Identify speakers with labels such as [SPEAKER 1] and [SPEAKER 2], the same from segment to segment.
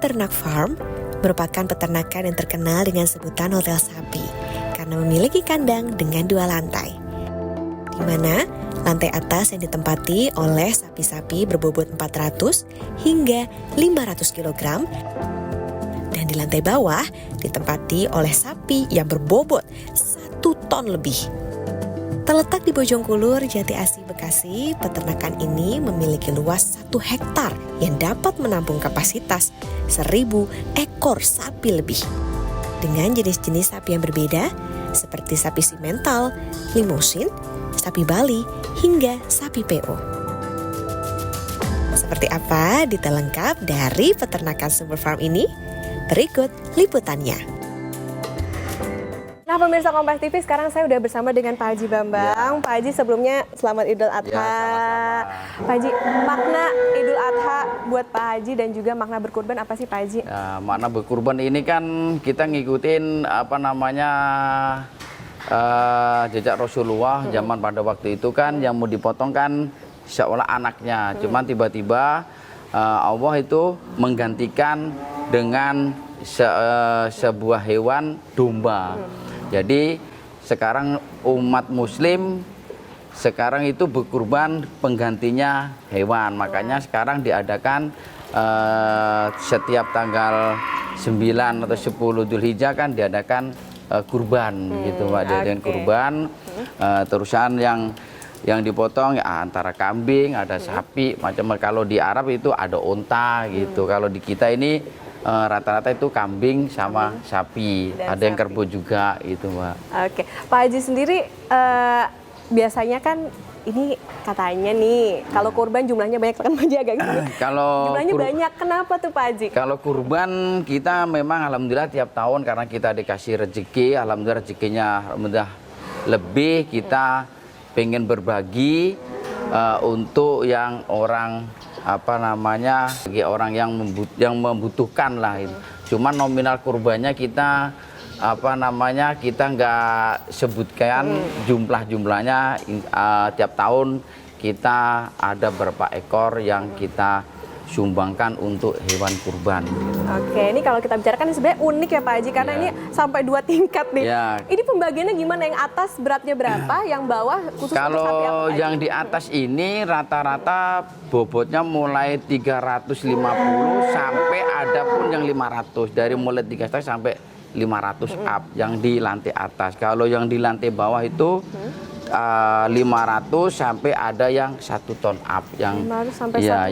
[SPEAKER 1] Ternak Farm merupakan peternakan yang terkenal dengan sebutan hotel sapi karena memiliki kandang dengan 2 lantai, di mana lantai atas yang ditempati oleh sapi-sapi berbobot 400 hingga 500 kg dan di lantai bawah ditempati oleh sapi yang berbobot 1 ton lebih. Terletak di Bojongkulur, Jati Asih, Bekasi, peternakan ini memiliki luas 1 hektar yang dapat menampung kapasitas 1.000 ekor sapi lebih. Dengan jenis-jenis sapi yang berbeda, seperti sapi simental, limusin, sapi Bali, hingga sapi PO. Seperti apa detail lengkap dari peternakan Sumber Farm ini? Berikut liputannya.
[SPEAKER 2] Nah pemirsa Kompas TV, sekarang saya udah bersama dengan Pak Haji Bambang. Pak Haji, sebelumnya selamat Idul Adha.
[SPEAKER 3] Sama-sama.
[SPEAKER 2] Pak Haji, makna Idul Adha buat Pak Haji dan juga makna berkurban apa sih Pak Haji?
[SPEAKER 3] Ya, makna berkurban ini kan kita ngikutin jejak Rasulullah zaman pada waktu itu kan yang mau dipotong kan seolah anaknya. Cuman tiba-tiba Allah itu menggantikan dengan sebuah hewan domba. Jadi sekarang umat muslim sekarang itu berkurban penggantinya hewan. Makanya sekarang diadakan setiap tanggal 9 atau 10 Dzulhijjah kan diadakan kurban gitu Mbak. Diadakan kurban terusan yang dipotong ya antara kambing, ada sapi, macam kalau di Arab itu ada onta gitu. Kalau di kita ini rata-rata itu kambing sama sapi,
[SPEAKER 2] dan
[SPEAKER 3] ada yang kerbau juga itu Mbak.
[SPEAKER 2] Oke, Pak Haji sendiri biasanya kan ini katanya nih kalau kurban jumlahnya banyak kan Pak Haji agak gitu. Jumlahnya banyak, kenapa tuh Pak Haji?
[SPEAKER 3] Kalau kurban kita memang alhamdulillah tiap tahun karena kita dikasih rezeki, alhamdulillah rezekinya alhamdulillah lebih, kita pengen berbagi untuk yang orang bagi orang yang membutuhkan lah itu. Cuman nominal kurbannya kita kita nggak sebutkan jumlahnya tiap tahun kita ada berapa ekor yang kita sumbangkan untuk hewan kurban.
[SPEAKER 2] Oke, ini kalau kita bicarakan sebenarnya unik ya Pak Haji karena ini sampai 2 tingkat nih. Ini pembagiannya gimana? Yang atas beratnya berapa, yang bawah khusus
[SPEAKER 3] kalau
[SPEAKER 2] untuk sapi apa, Pak Haji?
[SPEAKER 3] yang di atas ini rata-rata bobotnya mulai 350 sampai ada pun yang 500, dari mulai 300 sampai 500 up yang di lantai atas. Kalau yang di lantai bawah itu 500 sampai ada yang 1 ton up yang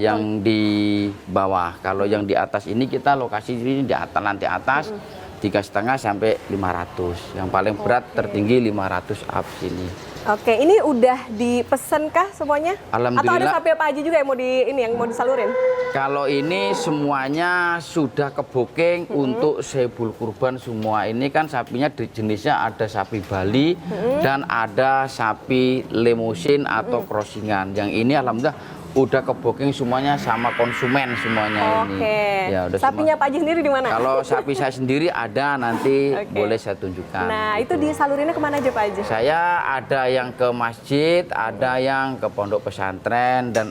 [SPEAKER 3] yang di bawah. Kalau yang di atas ini kita lokasi ini di atas lantai atas 3,5 sampai 500. Yang paling berat tertinggi 500 up sini.
[SPEAKER 2] Oke, ini udah dipesenkah semuanya?
[SPEAKER 3] Alhamdulillah.
[SPEAKER 2] Atau ada sapi apa aja juga yang mau disalurin?
[SPEAKER 3] Kalau ini semuanya sudah ke booking untuk sebul kurban semua. Ini kan sapinya jenisnya ada sapi Bali dan ada sapi limusin atau crossingan. Yang ini alhamdulillah udah ke booking semuanya sama konsumen semuanya ini.
[SPEAKER 2] Ya, udah sapinya Pak Haji sendiri di mana?
[SPEAKER 3] Kalau sapi saya sendiri ada nanti boleh saya tunjukkan.
[SPEAKER 2] Nah, itu disalurinnya kemana aja Pak Haji?
[SPEAKER 3] Saya ada yang ke masjid, ada yang ke pondok pesantren, dan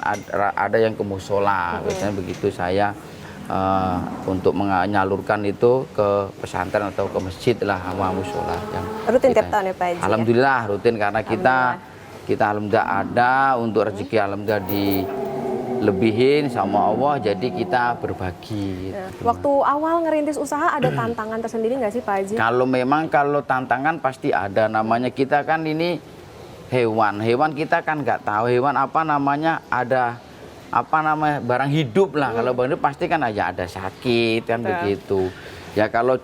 [SPEAKER 3] ada yang ke musola. Biasanya begitu saya untuk menyalurkan itu ke pesantren atau ke masjid lah sama musola.
[SPEAKER 2] Rutin tiap tahun ya Pak Haji?
[SPEAKER 3] Alhamdulillah rutin karena kita alhamdulillah ada untuk rezeki alhamdulillah dilebihin sama Allah, jadi kita berbagi.
[SPEAKER 2] Waktu awal ngerintis usaha ada tantangan tersendiri nggak sih Pak Haji?
[SPEAKER 3] Kalau tantangan pasti ada, namanya kita kan ini hewan kita kan nggak tahu hewan ada barang hidup lah. Kalau barang hidup pasti kan aja ada sakit kan begitu. Ya kalau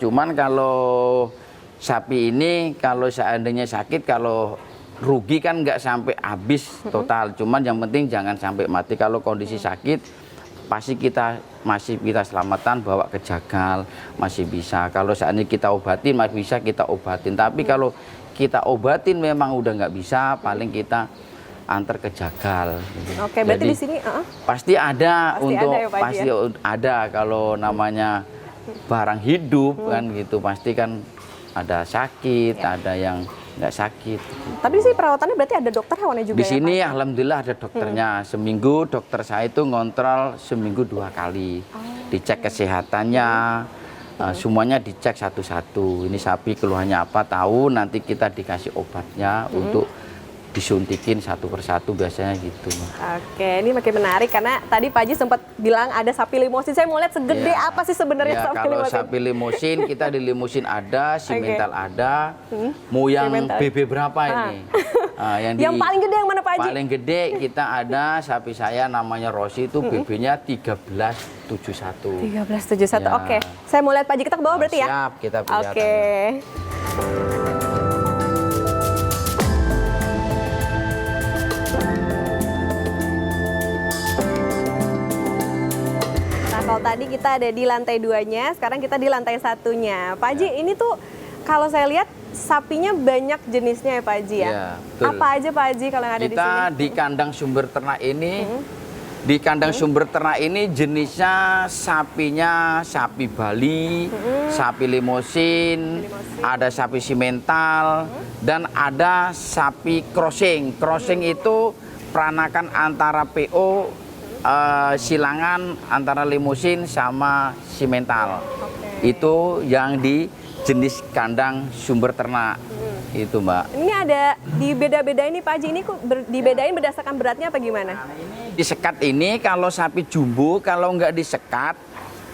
[SPEAKER 3] sapi ini kalau seandainya sakit, kalau rugi kan nggak sampai habis total, cuman yang penting jangan sampai mati. Kalau kondisi sakit pasti kita selamatan bawa ke jagal, masih bisa. Kalau seandainya kita obatin masih bisa kita obatin, tapi kalau kita obatin memang udah nggak bisa, paling kita antar ke jagal.
[SPEAKER 2] Oke, berarti di sini
[SPEAKER 3] pasti ada ada kalau namanya barang hidup kan gitu, pasti kan ada sakit, ada yang nggak sakit.
[SPEAKER 2] Tapi sih perawatannya berarti ada dokter hewannya juga.
[SPEAKER 3] Di sini alhamdulillah ada dokternya. Seminggu dokter saya itu ngontrol seminggu 2 kali. dicek kesehatannya, semuanya dicek satu-satu. Ini sapi keluhannya apa, tahu, nanti kita dikasih obatnya untuk disuntikin satu persatu biasanya gitu.
[SPEAKER 2] Oke, ini makin menarik karena tadi Pak Haji sempat bilang ada sapi limosin. Saya mau lihat segede apa sih sebenarnya sapi
[SPEAKER 3] kalau
[SPEAKER 2] limosin.
[SPEAKER 3] sapi limosin, kita di limosin ada, simental ada. Mau yang BB berapa ini?
[SPEAKER 2] Yang paling gede yang mana Pak Haji?
[SPEAKER 3] Paling gede kita ada sapi saya namanya Rosi itu BB-nya 1371.
[SPEAKER 2] 1371.
[SPEAKER 3] Ya.
[SPEAKER 2] Oke. Saya mau lihat Pak Haji, kita ke bawah berarti ya?
[SPEAKER 3] Siap, kita perlihatkan.
[SPEAKER 2] Oke. Kalau tadi kita ada di lantai 2-nya, sekarang kita di lantai 1-nya. Pak Haji, ini tuh kalau saya lihat sapinya banyak jenisnya ya Pak Haji ya?
[SPEAKER 3] Ya, betul.
[SPEAKER 2] Apa aja Pak Haji kalau yang ada di sini?
[SPEAKER 3] Kita di kandang sumber ternak ini, di kandang sumber ternak ini jenisnya sapinya sapi Bali, sapi limosin, ada sapi simental, dan ada sapi crossing. Crossing itu peranakan antara PO, silangan antara limusin sama simental. Itu yang di jenis kandang sumber ternak. Itu Mbak.
[SPEAKER 2] Ini ada di beda-beda ini Pak Haji, ini dibedain berdasarkan beratnya apa gimana?
[SPEAKER 3] Disekat ini kalau sapi jumbo, kalau nggak disekat,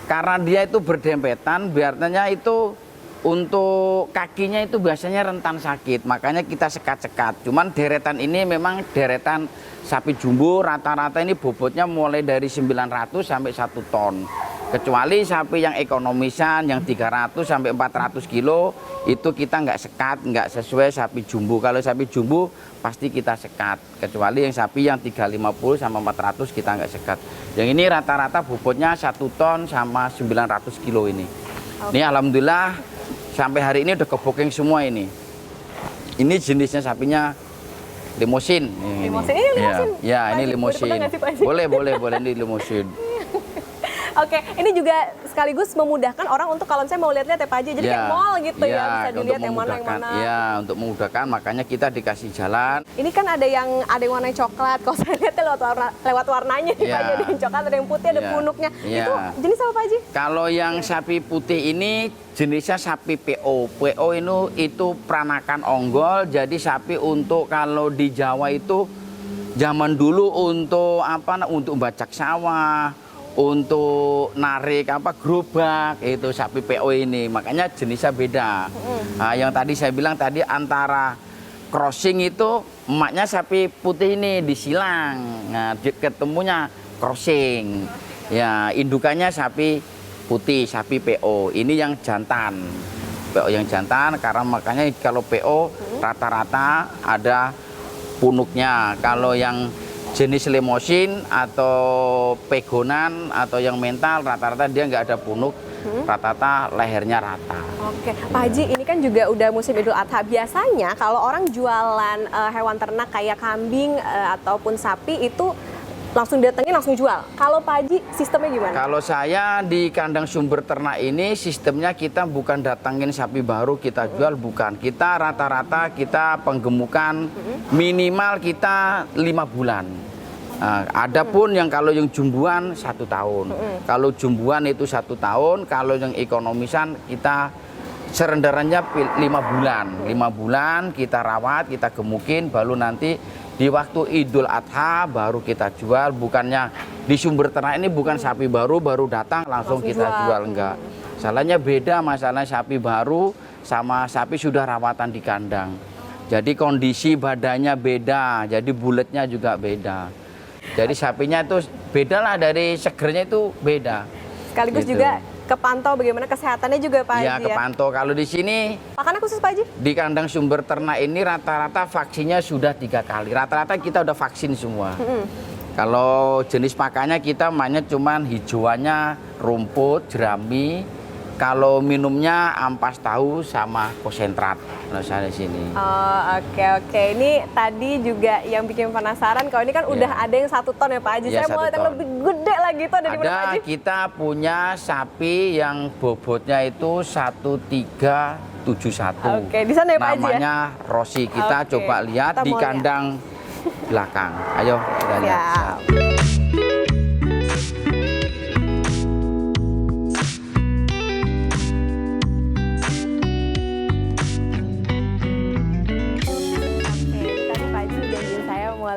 [SPEAKER 3] karena dia itu berdempetan, biasanya itu untuk kakinya itu biasanya rentan sakit, makanya kita sekat-sekat. Cuman deretan ini memang deretan sapi jumbo, rata-rata ini bobotnya mulai dari 900 sampai 1 ton. Kecuali sapi yang ekonomisan, yang 300 sampai 400 kilo, itu kita nggak sekat, nggak sesuai sapi jumbo. Kalau sapi jumbo pasti kita sekat. Kecuali yang sapi yang 350 sama 400 kita nggak sekat. Yang ini rata-rata bobotnya 1 ton sama 900 kilo ini. Ini alhamdulillah sampai hari ini udah ke-booking semua ini. Ini jenisnya sapinya limosin.
[SPEAKER 2] Limosin, ini limosin?
[SPEAKER 3] Ya, ini limosin. Boleh, ini limosin.
[SPEAKER 2] Oke, ini juga sekaligus memudahkan orang untuk kalau misalnya mau lihat-lihat ya Pak Haji, jadi kayak mall gitu ya, bisa dilihat yang mana.
[SPEAKER 3] Ya, untuk memudahkan, makanya kita dikasih jalan.
[SPEAKER 2] Ini kan ada yang warna coklat, kalau saya lihat lewat warnanya nih Pak Haji, ada yang coklat, ada yang putih, ada punuknya. Itu jenis apa Pak Haji?
[SPEAKER 3] Kalau yang sapi putih ini jenisnya sapi PO. PO itu peranakan onggol, jadi sapi untuk kalau di Jawa itu zaman dulu untuk untuk bajak sawah, untuk narik gerobak, itu sapi PO ini, makanya jenisnya beda. Nah, yang tadi saya bilang tadi antara crossing itu emaknya sapi putih ini disilang, nah ketemunya crossing, ya indukannya sapi putih, sapi PO. Ini yang jantan, PO yang jantan, karena makanya kalau PO rata-rata ada punuknya. Kalau yang jenis limosin atau pegonan atau yang mental rata-rata dia nggak ada punuk, rata-rata lehernya rata.
[SPEAKER 2] Oke, Pak Haji, ini kan juga udah musim Idul Adha. Biasanya kalau orang jualan hewan ternak kayak kambing ataupun sapi itu langsung datangin langsung jual. Kalau Pak Haji sistemnya gimana? Kalau
[SPEAKER 3] saya di kandang sumber ternak ini sistemnya kita bukan datangin sapi baru kita jual, bukan. Kita rata-rata kita penggemukan minimal kita 5 bulan. Adapun yang kalau yang jumbuan 1 tahun. Kalau jumbuan itu 1 tahun, kalau yang ekonomisan kita serendarannya 5 bulan. 5 bulan kita rawat, kita gemukin, baru nanti di waktu Idul Adha baru kita jual. Bukannya di sumber ternak ini bukan sapi baru datang langsung kita jual, enggak. Salahnya beda, masalah sapi baru sama sapi sudah rawatan di kandang. Jadi kondisi badannya beda, jadi bulatnya juga beda. Jadi sapinya itu beda lah, dari segernya itu beda.
[SPEAKER 2] Sekaligus gitu. Juga kepantau bagaimana kesehatannya juga Pak Haji ya?
[SPEAKER 3] Kepantau. Kalau di sini
[SPEAKER 2] pakannya khusus Pak Haji?
[SPEAKER 3] Di kandang sumber ternak ini rata-rata vaksinnya sudah 3 kali. Rata-rata kita udah vaksin semua. Kalau jenis pakannya kita mainnya cuman hijauannya rumput, jerami. Kalau minumnya ampas tahu sama konsentrat. Nah, saya di sini.
[SPEAKER 2] Oh, oke. Ini tadi juga yang bikin penasaran, kalau ini kan udah ada yang 1 ton ya Pak Haji. Saya mau yang lebih gede lagi itu ada di mana Pak Haji?
[SPEAKER 3] Kita punya sapi yang bobotnya itu 1371.
[SPEAKER 2] Oke, di sana ya Pak Haji ya?
[SPEAKER 3] Namanya Rosi. Kita coba lihat kita di kandang belakang. Ayo kita lihat.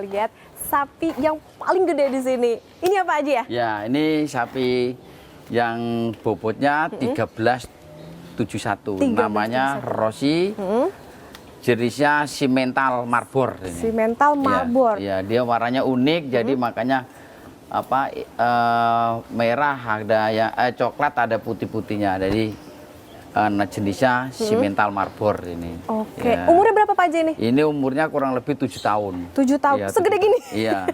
[SPEAKER 2] lihat sapi yang paling gede di sini. Ini apa aja ya?
[SPEAKER 3] Ya, ini sapi yang bobotnya 1371.
[SPEAKER 2] 1371.
[SPEAKER 3] Namanya Rossi. Jenisnya Simmental Marlboro ini.
[SPEAKER 2] Simmental Marlboro.
[SPEAKER 3] Ya, dia warnanya unik, jadi makanya apa merah ada ya coklat ada putih-putihnya. Jadi jenisnya Simmental Marlboro ini.
[SPEAKER 2] Oke.
[SPEAKER 3] Ya.
[SPEAKER 2] Umurnya berapa Pak Haji ini?
[SPEAKER 3] Ini umurnya kurang lebih 7 tahun.
[SPEAKER 2] 7 tahun.
[SPEAKER 3] Iya,
[SPEAKER 2] Segede
[SPEAKER 3] 7
[SPEAKER 2] gini.
[SPEAKER 3] Iya.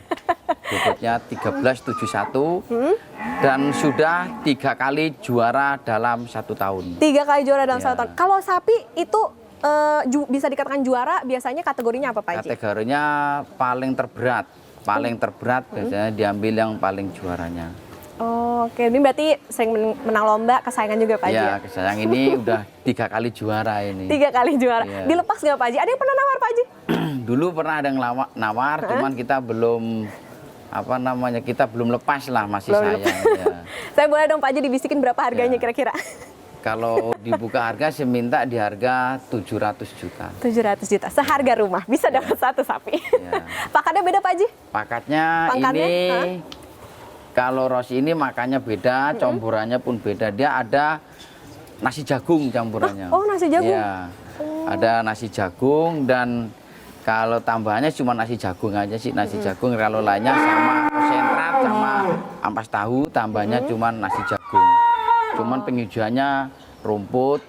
[SPEAKER 3] Bobotnya 1371 dan sudah 3 kali juara dalam 1 tahun.
[SPEAKER 2] 3 kali juara dalam
[SPEAKER 3] Iya.
[SPEAKER 2] 1 tahun. Kalau sapi itu bisa dikatakan juara, biasanya kategorinya apa Pak Haji?
[SPEAKER 3] Kategorinya paling terberat. Paling terberat biasanya diambil yang paling juaranya.
[SPEAKER 2] Oke, ini berarti sering menang lomba, kesayangan juga Pak Haji
[SPEAKER 3] Iya,
[SPEAKER 2] ya?
[SPEAKER 3] kesayang ini udah 3 kali juara ini.
[SPEAKER 2] 3 kali juara.
[SPEAKER 3] Iya.
[SPEAKER 2] Dilepas nggak Pak Haji? Ada yang pernah nawar Pak Haji?
[SPEAKER 3] Dulu pernah ada yang nawar, cuman kita belum kita belum lepas lah, masih
[SPEAKER 2] Belum
[SPEAKER 3] sayang. Ya.
[SPEAKER 2] Saya boleh dong Pak Haji dibisikin berapa harganya
[SPEAKER 3] Iya.
[SPEAKER 2] kira-kira?
[SPEAKER 3] Kalau dibuka harga, saya minta di harga 700 juta.
[SPEAKER 2] 700 juta, seharga rumah. Bisa dapat satu sapi.
[SPEAKER 3] Iya.
[SPEAKER 2] Pakatnya beda Pak Haji?
[SPEAKER 3] Pakatnya
[SPEAKER 2] Pangkatnya,
[SPEAKER 3] ini, kalau Rossi ini makannya beda, campurannya pun beda. Dia ada nasi jagung campurannya.
[SPEAKER 2] Oh, nasi jagung?
[SPEAKER 3] Iya, ada nasi jagung dan kalau tambahannya cuma nasi jagung aja sih, nasi jagung. Kalau lainnya sama konsentrat, sama ampas tahu, tambahnya cuma nasi jagung. Cuman penghijauannya rumput,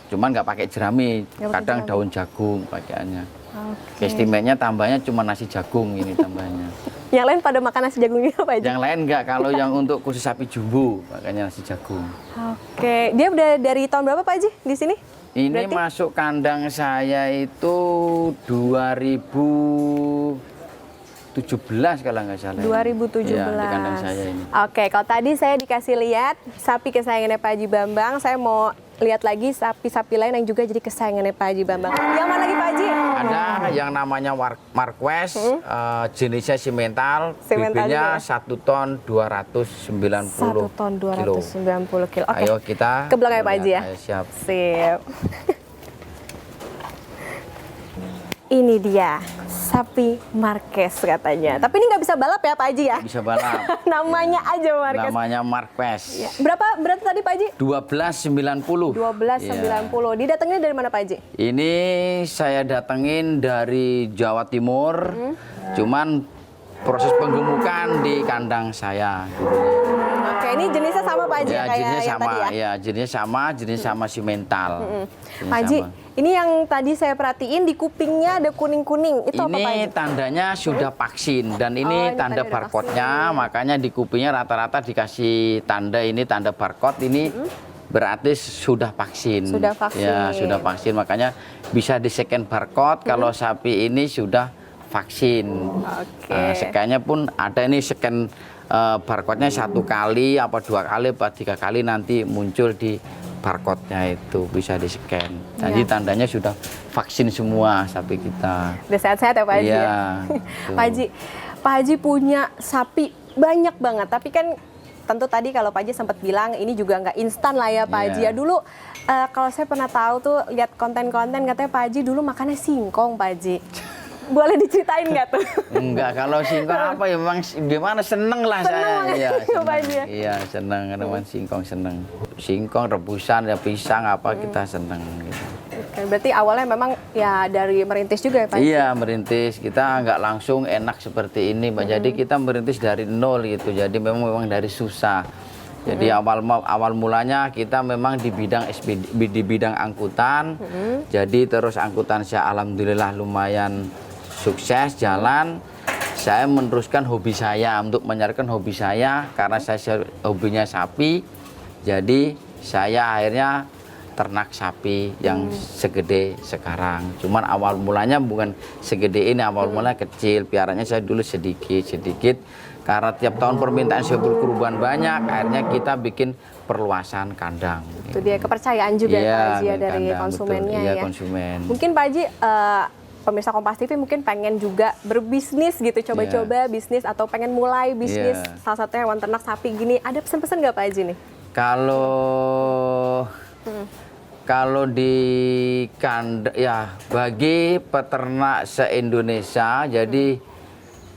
[SPEAKER 3] cuman nggak pakai jerami,
[SPEAKER 2] Nggak pakai
[SPEAKER 3] kadang
[SPEAKER 2] jerami.
[SPEAKER 3] daun jagung pakaiannya.
[SPEAKER 2] Oke.
[SPEAKER 3] Istimewa tambahnya cuma nasi jagung ini tambahnya.
[SPEAKER 2] Yang lain pada makan nasi jagung juga Pak Haji?
[SPEAKER 3] Yang lain enggak, kalau yang untuk khusus sapi jumbo makanya nasi jagung.
[SPEAKER 2] Oke, dia udah dari tahun berapa Pak Haji di sini?
[SPEAKER 3] Ini
[SPEAKER 2] Berarti?
[SPEAKER 3] masuk kandang saya itu 2017 kalau nggak salah.
[SPEAKER 2] 2017.
[SPEAKER 3] Iya, di kandang saya ini.
[SPEAKER 2] Oke, kalau tadi saya dikasih lihat sapi kesayangannya Pak Haji Bambang, saya mau lihat lagi sapi-sapi lain yang juga jadi kesayangannya Pak Haji Bambang. Yang mana lagi Pak Haji?
[SPEAKER 3] Ada yang namanya Marquess, jenisnya Simmental,
[SPEAKER 2] Simmental
[SPEAKER 3] bibirnya
[SPEAKER 2] juga ya?
[SPEAKER 3] 1 ton 290
[SPEAKER 2] 1 ton
[SPEAKER 3] kilo.
[SPEAKER 2] 290 kilo. Oke.
[SPEAKER 3] Ayo kita
[SPEAKER 2] Ke belakang ya, Pak Haji ya?
[SPEAKER 3] Ayo, siap.
[SPEAKER 2] Sip. Ini dia sapi Marquess katanya. Tapi ini nggak bisa balap ya Pak Haji ya?
[SPEAKER 3] Bisa balap.
[SPEAKER 2] Namanya aja Marquess.
[SPEAKER 3] Namanya Marquess.
[SPEAKER 2] Ya. Berapa berat tadi Pak Haji?
[SPEAKER 3] 1290.
[SPEAKER 2] 1290.
[SPEAKER 3] Iya.
[SPEAKER 2] Didatengnya dari mana Pak Haji?
[SPEAKER 3] Ini saya datengin dari Jawa Timur, cuman proses penggemukan di kandang saya dulunya.
[SPEAKER 2] Oke, ini jenisnya sama Pak Haji
[SPEAKER 3] Ya,
[SPEAKER 2] kayak
[SPEAKER 3] jenisnya
[SPEAKER 2] yang
[SPEAKER 3] sama,
[SPEAKER 2] tadi ya?
[SPEAKER 3] ya jenisnya sama Simmental. Jenisnya
[SPEAKER 2] Pak Haji,
[SPEAKER 3] sama.
[SPEAKER 2] ini yang tadi saya perhatiin di kupingnya ada kuning-kuning. Itu apa Pak Haji?
[SPEAKER 3] Ini tandanya sudah vaksin dan
[SPEAKER 2] Oh,
[SPEAKER 3] ini
[SPEAKER 2] ini
[SPEAKER 3] tanda
[SPEAKER 2] tanda udah
[SPEAKER 3] barcode-nya, makanya di kupingnya rata-rata dikasih tanda ini tanda barcode ini. Berarti sudah vaksin.
[SPEAKER 2] Sudah vaksin.
[SPEAKER 3] Ya, sudah vaksin. Makanya bisa di-scan barcode kalau sapi ini sudah vaksin.
[SPEAKER 2] Oke.
[SPEAKER 3] Scan-nya pun ada ini scan barcode-nya 1 kali, apa 2 kali, apa 3 kali nanti muncul di barcode-nya itu bisa di-scan. Jadi
[SPEAKER 2] Ya.
[SPEAKER 3] tandanya sudah vaksin semua sapi kita.
[SPEAKER 2] Udah sehat-sehat ya Pak Haji?
[SPEAKER 3] Iya.
[SPEAKER 2] ya?
[SPEAKER 3] Tuh.
[SPEAKER 2] Pak Haji punya sapi banyak banget. Tapi kan tentu tadi kalau Pak Haji sempat bilang ini juga nggak instan lah ya Pak
[SPEAKER 3] Iya.
[SPEAKER 2] Haji. Ya dulu kalau saya pernah tahu tuh lihat konten-konten katanya Pak Haji dulu makannya singkong Pak Haji. Boleh diceritain nggak tuh?
[SPEAKER 3] Enggak, kalau singkong apa ya memang gimana seneng lah
[SPEAKER 2] Seneng
[SPEAKER 3] saya.
[SPEAKER 2] banget
[SPEAKER 3] Iya,
[SPEAKER 2] ya, Pak Haji ya?
[SPEAKER 3] Iya, seneng teman singkong seneng. Singkong rebusan ya pisang apa kita seneng gitu.
[SPEAKER 2] Oke, berarti awalnya memang ya dari merintis juga ya Pak Haji?
[SPEAKER 3] Iya, merintis. Kita nggak langsung enak seperti ini, Mbak. Jadi kita merintis dari nol gitu. Jadi memang dari susah. Jadi awal mulanya kita memang di bidang di bidang angkutan. Jadi terus angkutan saya alhamdulillah lumayan sukses jalan. Saya meneruskan hobi saya untuk menyalurkan hobi saya karena saya hobinya sapi. Jadi saya akhirnya ternak sapi yang segede sekarang. Cuman awal mulanya bukan segede ini, awal mulanya kecil. Piaranya saya dulu sedikit. Karena tiap tahun permintaan saya berkurban banyak, akhirnya kita bikin perluasan kandang.
[SPEAKER 2] Itu dia kepercayaan juga
[SPEAKER 3] Iya,
[SPEAKER 2] Pak Haji ya dari
[SPEAKER 3] kandang,
[SPEAKER 2] konsumennya
[SPEAKER 3] betul. Iya,
[SPEAKER 2] ya.
[SPEAKER 3] konsumen.
[SPEAKER 2] Mungkin Pak Haji, pemirsa Kompas TV mungkin pengen juga berbisnis gitu, coba-coba bisnis atau pengen mulai bisnis
[SPEAKER 3] Iya.
[SPEAKER 2] salah satunya hewan ternak sapi gini. Ada pesan-pesan nggak Pak Haji nih?
[SPEAKER 3] Kalau di kandang ya bagi peternak se-Indonesia, jadi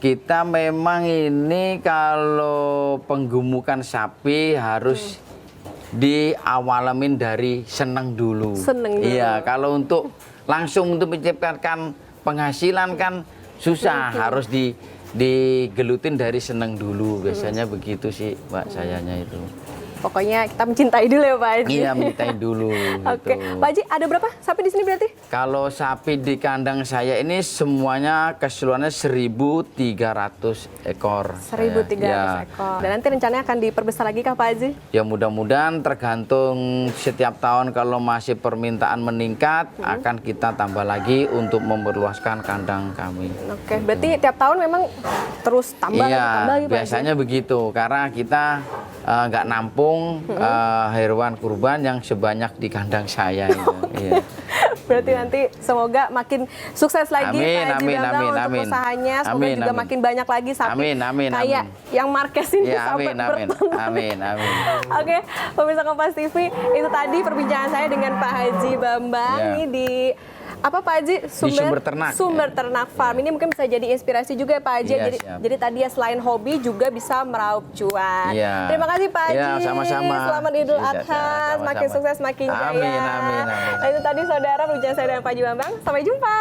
[SPEAKER 3] Kita memang ini kalau penggemukan sapi harus diawalamin dari seneng dulu.
[SPEAKER 2] Seneng dulu.
[SPEAKER 3] Iya, kalau untuk langsung untuk menciptakan penghasilan kan susah, harus digelutin dari seneng dulu. Biasanya begitu sih, Mbak, sayanya itu.
[SPEAKER 2] Pokoknya kita mencintai dulu ya Pak Haji.
[SPEAKER 3] Iya, mencintai dulu.
[SPEAKER 2] Oke,
[SPEAKER 3] gitu.
[SPEAKER 2] Pak Haji ada berapa sapi di sini berarti?
[SPEAKER 3] Kalau sapi di kandang saya ini semuanya keseluruhannya 1.300 ekor.
[SPEAKER 2] 1.300
[SPEAKER 3] Ya.
[SPEAKER 2] ekor. Dan nanti rencananya akan diperbesar lagi kah Pak Haji?
[SPEAKER 3] Ya mudah-mudahan tergantung setiap tahun kalau masih permintaan meningkat akan kita tambah lagi untuk memperluaskan kandang kami.
[SPEAKER 2] Oke, berarti tiap tahun memang terus tambah
[SPEAKER 3] Iya,
[SPEAKER 2] lagi Pak Haji?
[SPEAKER 3] biasanya begitu karena kita nggak nampung hewan kurban yang sebanyak di kandang saya. Itu. Iya.
[SPEAKER 2] Berarti nanti semoga makin sukses lagi
[SPEAKER 3] Amin,
[SPEAKER 2] Pak Haji
[SPEAKER 3] amin,
[SPEAKER 2] Bambang
[SPEAKER 3] amin,
[SPEAKER 2] untuk
[SPEAKER 3] amin.
[SPEAKER 2] usahanya. Semoga
[SPEAKER 3] Amin,
[SPEAKER 2] juga
[SPEAKER 3] amin.
[SPEAKER 2] makin banyak lagi sapi
[SPEAKER 3] Amin, amin,
[SPEAKER 2] kayak
[SPEAKER 3] amin.
[SPEAKER 2] yang Marquez ini
[SPEAKER 3] Ya,
[SPEAKER 2] sampai
[SPEAKER 3] amin, amin,
[SPEAKER 2] bertelur.
[SPEAKER 3] amin, amin.
[SPEAKER 2] Oke, pemirsa Kompas TV, itu tadi perbincangan saya dengan Pak Haji Bambang
[SPEAKER 3] Ya.
[SPEAKER 2] ini di apa Pak Haji?
[SPEAKER 3] Sumber Ternak.
[SPEAKER 2] Sumber Ternak Farm. Ini mungkin bisa jadi inspirasi juga ya Pak Haji.
[SPEAKER 3] Iya,
[SPEAKER 2] jadi,
[SPEAKER 3] siap.
[SPEAKER 2] jadi tadi ya selain hobi juga bisa meraup cuan.
[SPEAKER 3] Iya.
[SPEAKER 2] Terima kasih Pak Haji.
[SPEAKER 3] Iya, sama-sama.
[SPEAKER 2] Selamat Idul
[SPEAKER 3] Iya,
[SPEAKER 2] Adha.
[SPEAKER 3] sama-sama.
[SPEAKER 2] Semakin sukses, semakin jaya.
[SPEAKER 3] Amin, amin, amin.
[SPEAKER 2] Nah, itu tadi saudara perbincangan saya dengan Pak Haji Bambang. Sampai jumpa.